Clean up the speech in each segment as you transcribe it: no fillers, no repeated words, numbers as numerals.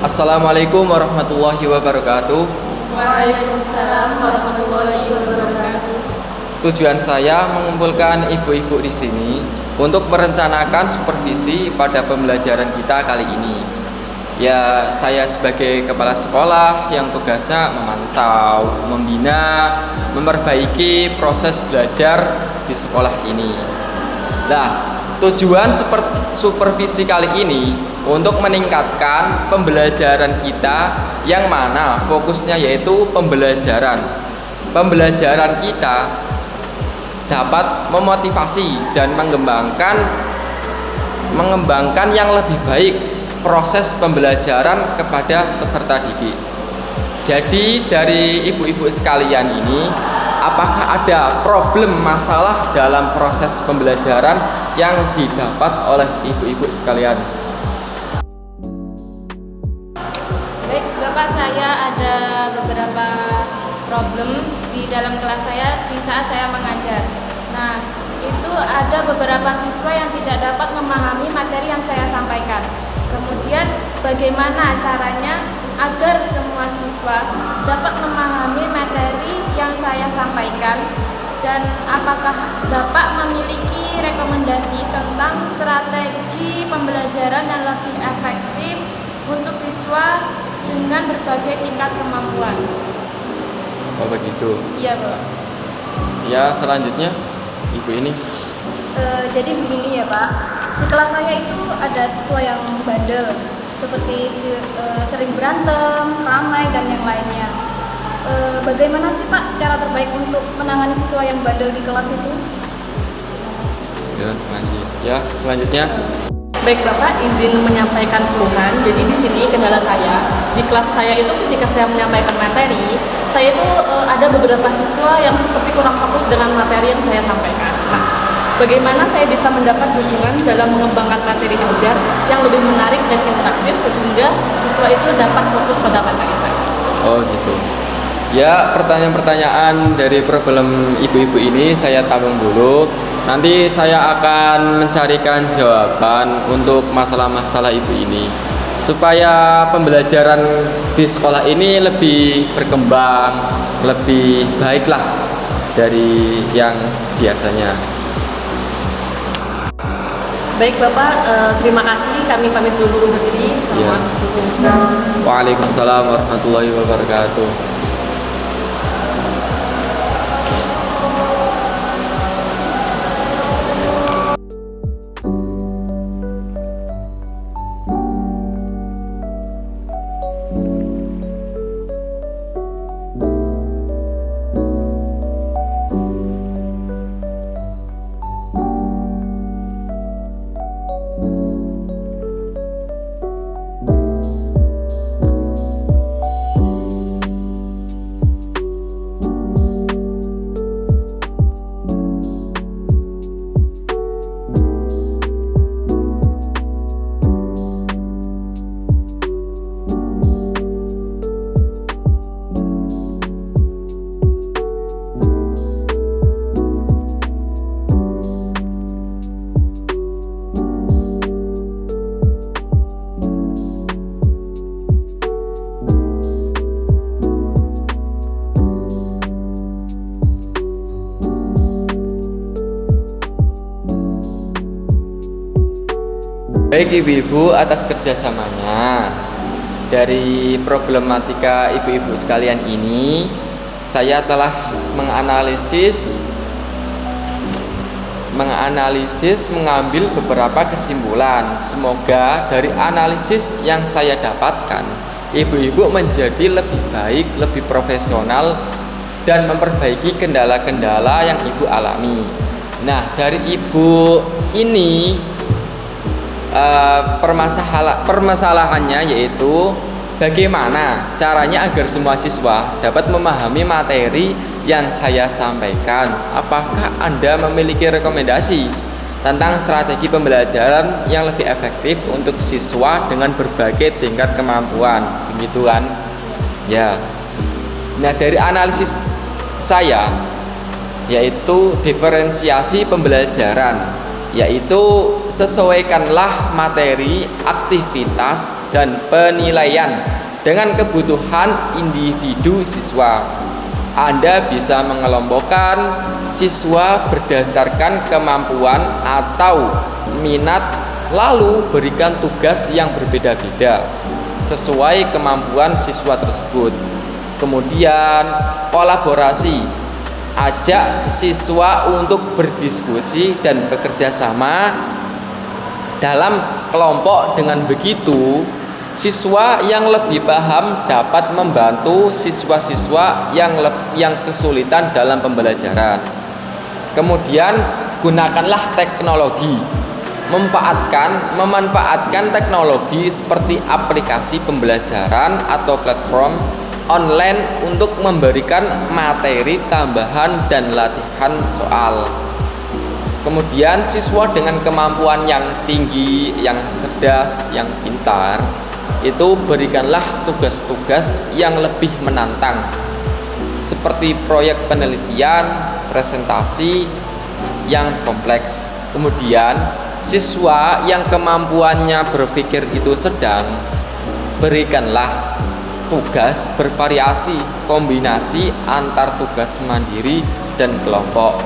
Assalamualaikum warahmatullahi wabarakatuh. Waalaikumsalam warahmatullahi wabarakatuh. Tujuan saya mengumpulkan ibu-ibu di sini untuk merencanakan supervisi pada pembelajaran kita kali ini. Ya, saya sebagai kepala sekolah yang tugasnya memantau, membina, memperbaiki proses belajar di sekolah ini. Nah, tujuan supervisi kali ini untuk meningkatkan pembelajaran kita yang mana fokusnya yaitu pembelajaran. Pembelajaran kita dapat memotivasi dan mengembangkan yang lebih baik proses pembelajaran kepada peserta didik. Jadi dari ibu-ibu sekalian ini, apakah ada problem masalah dalam proses pembelajaran yang didapat oleh ibu-ibu sekalian? Baik, Bapak, saya ada beberapa problem di dalam kelas saya di saat saya mengajar. Nah, itu ada beberapa siswa yang tidak dapat memahami materi yang saya sampaikan. Kemudian bagaimana caranya agar semua siswa dapat memahami materi yang saya sampaikan, dan apakah Bapak memiliki rekomendasi tentang strategi pembelajaran yang lebih efektif untuk siswa dengan berbagai tingkat kemampuan? Oh begitu. Iya, Pak. Ya, selanjutnya ibu ini. Jadi begini ya Pak, di kelas saya itu ada siswa yang bandel, seperti sering berantem, ramai, dan yang lainnya. Bagaimana sih Pak cara terbaik untuk menangani siswa yang bandel di kelas itu? Ya, terima kasih. Ya, selanjutnya. Baik Bapak, izin menyampaikan keluhan. Jadi di sini kendala saya di kelas saya itu ketika saya menyampaikan materi, saya itu ada beberapa siswa yang seperti kurang fokus dengan materi yang saya sampaikan. Nah, bagaimana saya bisa mendapat dukungan dalam mengembangkan materi ajar yang lebih menarik dan interaktif sehingga siswa itu dapat fokus pada materi saya? Oh gitu. Ya, pertanyaan-pertanyaan dari problem ibu-ibu ini saya tabung dulu. Nanti saya akan mencarikan jawaban untuk masalah-masalah ibu ini, supaya pembelajaran di sekolah ini lebih berkembang, lebih baiklah dari yang biasanya. Baik Bapak, terima kasih. Kami pamit dulu undur diri. Ya. Waalaikumsalam warahmatullahi wabarakatuh. Baik ibu-ibu, atas kerjasamanya dari problematika ibu-ibu sekalian ini, saya telah mengambil beberapa kesimpulan. Semoga dari analisis yang saya dapatkan, ibu-ibu menjadi lebih baik, lebih profesional, dan memperbaiki kendala-kendala yang ibu alami. Nah, dari ibu ini permasalahannya yaitu bagaimana caranya agar semua siswa dapat memahami materi yang saya sampaikan. Apakah Anda memiliki rekomendasi tentang strategi pembelajaran yang lebih efektif untuk siswa dengan berbagai tingkat kemampuan? Begitu kan? Ya. Nah, dari analisis saya yaitu diferensiasi pembelajaran, yaitu sesuaikanlah materi, aktivitas, dan penilaian dengan kebutuhan individu siswa. Anda bisa mengelompokkan siswa berdasarkan kemampuan atau minat, lalu berikan tugas yang berbeda-beda sesuai kemampuan siswa tersebut. Kemudian kolaborasi, ajak siswa untuk berdiskusi dan bekerja sama dalam kelompok. Dengan begitu, siswa yang lebih paham dapat membantu siswa-siswa yang kesulitan dalam pembelajaran. Kemudian gunakanlah teknologi. Memanfaatkan teknologi seperti aplikasi pembelajaran atau platform online untuk memberikan materi tambahan dan latihan soal. Kemudian siswa dengan kemampuan yang tinggi, yang cerdas, yang pintar, itu berikanlah tugas-tugas yang lebih menantang seperti proyek penelitian, presentasi yang kompleks. Kemudian siswa yang kemampuannya berpikir itu sedang, berikanlah tugas bervariasi, kombinasi antar tugas mandiri dan kelompok.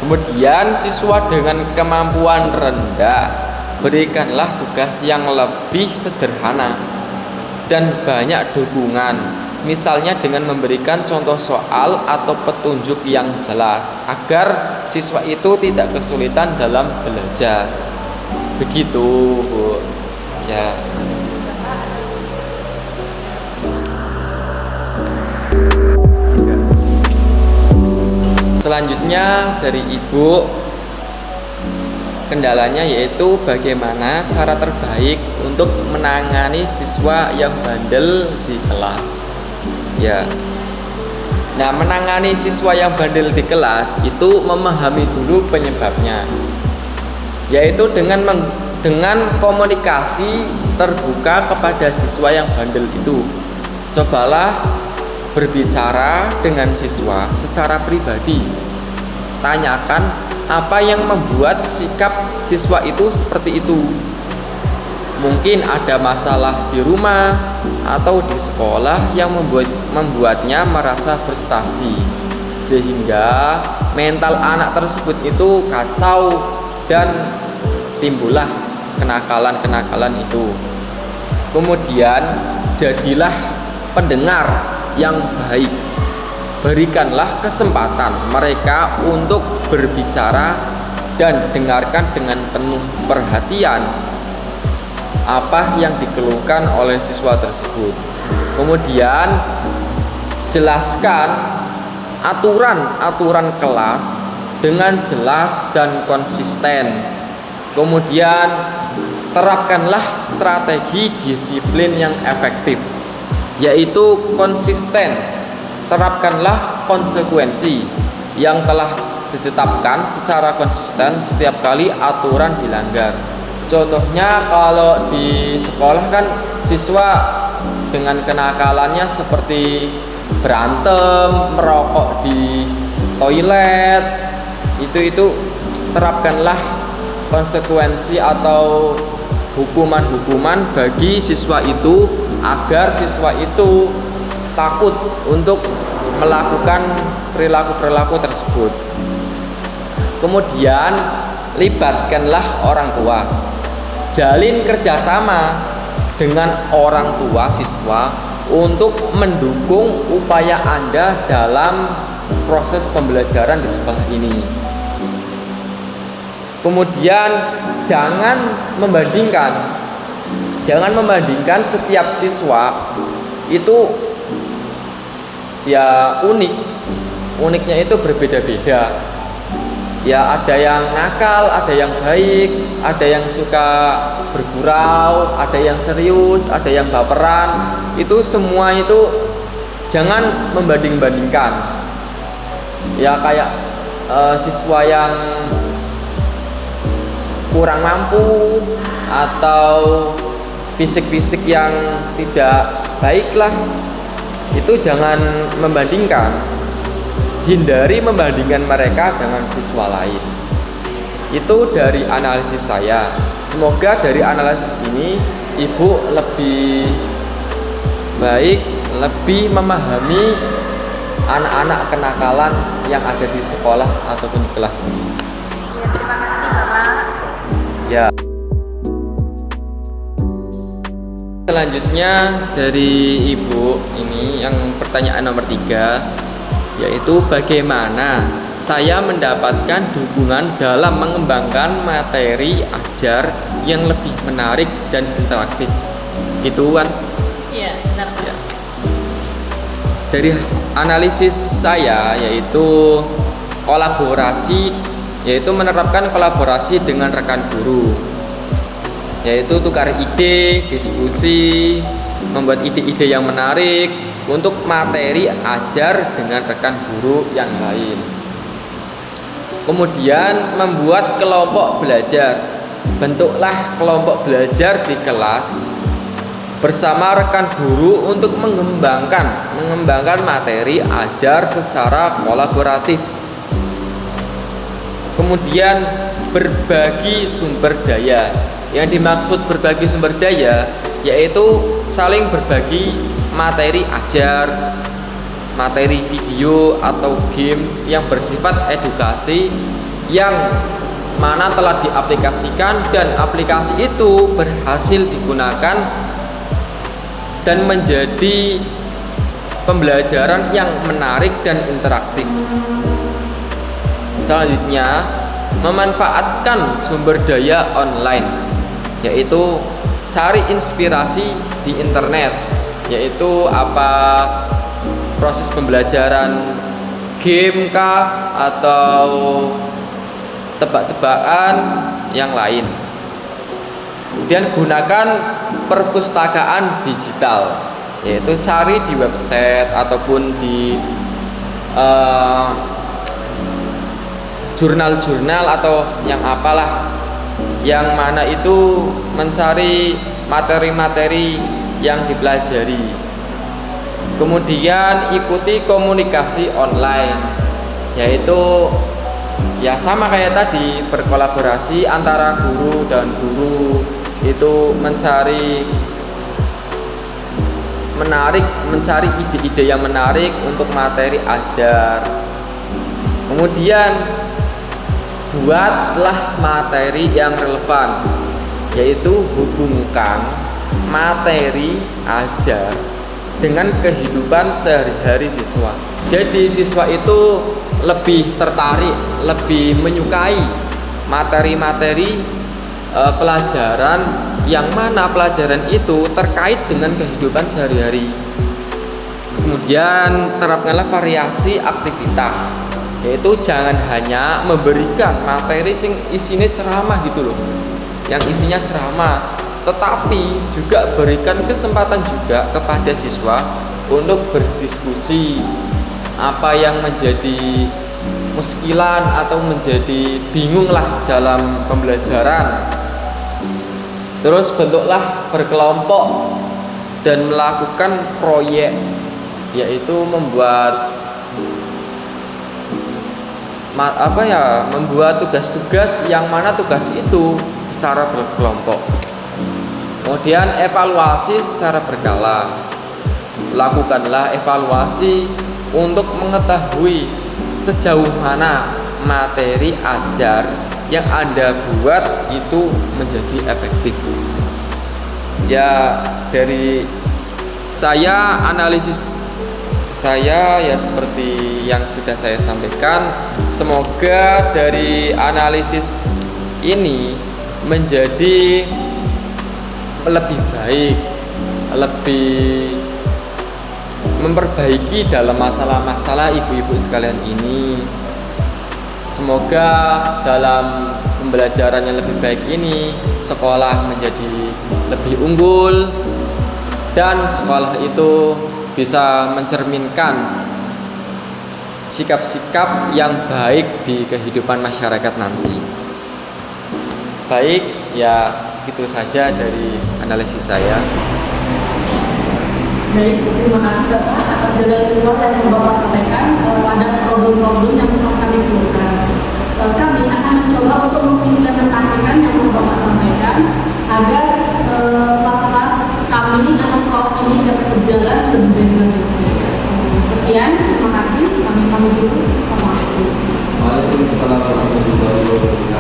Kemudian siswa dengan kemampuan rendah, berikanlah tugas yang lebih sederhana dan banyak dukungan, misalnya dengan memberikan contoh soal atau petunjuk yang jelas agar siswa itu tidak kesulitan dalam belajar. Begitu, Bu. Ya. Selanjutnya dari Ibu, kendalanya yaitu bagaimana cara terbaik untuk menangani siswa yang bandel di kelas. Ya. Nah, menangani siswa yang bandel di kelas itu memahami dulu penyebabnya, yaitu dengan komunikasi terbuka kepada siswa yang bandel itu. Cobalah berbicara dengan siswa secara pribadi. Tanyakan apa yang membuat sikap siswa itu seperti itu. Mungkin ada masalah di rumah atau di sekolah yang membuatnya merasa frustasi, sehingga mental anak tersebut itu kacau dan timbullah kenakalan-kenakalan itu. Kemudian jadilah pendengar yang baik. Berikanlah kesempatan mereka untuk berbicara dan dengarkan dengan penuh perhatian apa yang dikeluhkan oleh siswa tersebut. Kemudian jelaskan aturan kelas dengan jelas dan konsisten. Kemudian terapkanlah strategi disiplin yang efektif, yaitu konsisten. Terapkanlah konsekuensi yang telah ditetapkan secara konsisten setiap kali aturan dilanggar. Contohnya kalau di sekolah kan siswa dengan kenakalannya seperti berantem, merokok di toilet, itu terapkanlah konsekuensi atau hukuman-hukuman bagi siswa itu agar siswa itu takut untuk melakukan perilaku-perilaku tersebut. Kemudian libatkanlah orang tua. Jalin kerjasama dengan orang tua siswa untuk mendukung upaya Anda dalam proses pembelajaran di sekolah ini. Kemudian jangan membandingkan setiap siswa itu ya uniknya itu berbeda-beda. Ya ada yang nakal, ada yang baik, ada yang suka bergurau, ada yang serius, ada yang baperan. Itu semua itu jangan membanding-bandingkan. Ya kayak siswa yang kurang mampu atau fisik-fisik yang tidak baik lah, itu jangan membandingkan. Hindari membandingkan mereka dengan siswa lain. Itu dari analisis saya. Semoga dari analisis ini ibu lebih baik, lebih memahami anak-anak kenakalan yang ada di sekolah ataupun di kelas ini. Ya, terima kasih Bapak. Ya. Selanjutnya dari ibu ini yang pertanyaan nomor 3, yaitu bagaimana saya mendapatkan dukungan dalam mengembangkan materi ajar yang lebih menarik dan interaktif, gitu kan? Iya, benar. Ya. Dari analisis saya yaitu kolaborasi, yaitu menerapkan kolaborasi dengan rekan guru, yaitu tukar ide, diskusi, membuat ide-ide yang menarik untuk materi ajar dengan rekan guru yang lain. Kemudian membuat kelompok belajar. Bentuklah kelompok belajar di kelas bersama rekan guru untuk mengembangkan materi ajar secara kolaboratif. Kemudian berbagi sumber daya. Yang dimaksud berbagi sumber daya yaitu saling berbagi materi ajar, materi video atau game yang bersifat edukasi yang mana telah diaplikasikan dan aplikasi itu berhasil digunakan dan menjadi pembelajaran yang menarik dan interaktif. Selanjutnya, memanfaatkan sumber daya online, yaitu cari inspirasi di internet, yaitu apa proses pembelajaran game kah atau tebak-tebakan yang lain. Kemudian gunakan perpustakaan digital, yaitu cari di website ataupun di jurnal-jurnal atau yang apalah, yang mana itu mencari materi-materi yang dipelajari. Kemudian ikuti komunikasi online, yaitu ya sama kayak tadi, berkolaborasi antara guru dan guru, itu mencari ide-ide yang menarik untuk materi ajar. Kemudian buatlah materi yang relevan, yaitu hubungkan materi ajar dengan kehidupan sehari-hari siswa. Jadi siswa itu lebih tertarik, lebih menyukai materi-materi pelajaran yang mana pelajaran itu terkait dengan kehidupan sehari-hari. Kemudian terapkanlah variasi aktivitas, yaitu jangan hanya memberikan materi sing isinya ceramah gitu loh, yang isinya ceramah, tetapi juga berikan kesempatan juga kepada siswa untuk berdiskusi apa yang menjadi muskilan atau menjadi bingung lah dalam pembelajaran. Terus bentuklah berkelompok dan melakukan proyek, yaitu membuat tugas-tugas yang mana tugas itu secara berkelompok. Kemudian evaluasi secara berkala. Lakukanlah evaluasi untuk mengetahui sejauh mana materi ajar yang Anda buat itu menjadi efektif. Ya, dari saya, analisis saya ya seperti yang sudah saya sampaikan. Semoga dari analisis ini menjadi lebih baik, lebih memperbaiki dalam masalah-masalah ibu-ibu sekalian ini. Semoga dalam pembelajaran yang lebih baik ini sekolah menjadi lebih unggul dan sekolah itu bisa mencerminkan sikap-sikap yang baik di kehidupan masyarakat nanti. Baik, ya segitu saja dari analisis saya. Baik, terima kasih Bapak atas jalan keluar yang Bapak sampaikan. Ada problem-problem yang telah kami temukan. Kami akan mencoba untuk mengimplementasikan yang Bapak sampaikan agar kami atau sekolah ini dapat berjalan lebih baik lagi. Sekian, terima kasih. Kami pamit dulu. Assalamualaikum. Waalaikumsalam warahmatullahi wabarakatuh.